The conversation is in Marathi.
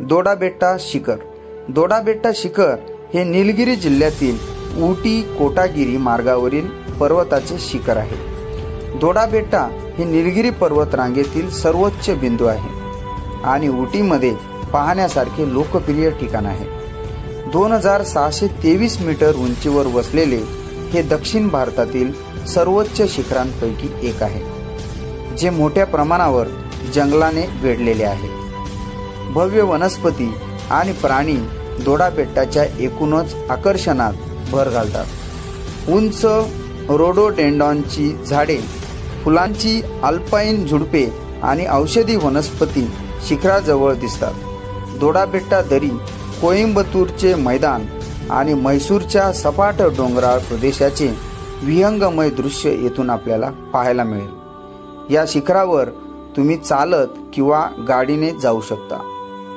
दोडाबेट्टा शिखर. दोडाबेट्टा शिखर हे निलगिरी जिल्ह्यातील उटी कोटागिरी मार्गावरील पर्वताचे शिखर आहे. दोडाबेट्टा हे निलगिरी पर्वत रांगेतील सर्वोच्च बिंदू आहे आणि उटीमध्ये पाहण्यासारखे लोकप्रिय ठिकाण आहे. 2623 मीटर उंचीवर वसलेले हे दक्षिण भारतातील सर्वोच्च शिखरांपैकी एक आहे, जे मोठ्या प्रमाणावर जंगलाने वेढलेले आहे. भव्य वनस्पती आणि प्राणी दोडाबेट्टाच्या एकूणच आकर्षणात भर घालतात. उंच रोडोडेंड्रॉनची झाडे, फुलांची अल्पाईन झुडपे आणि औषधी वनस्पती शिखराजवळ दिसतात. दोडाबेट्टा दरी, कोइंबतूरचे मैदान आणि म्हैसूरच्या सपाट डोंगराळ प्रदेशाचे विहंगमय दृश्य येथून आपल्याला पाहायला मिळेल. या शिखरावर तुम्ही चालत किंवा गाडीने जाऊ शकता.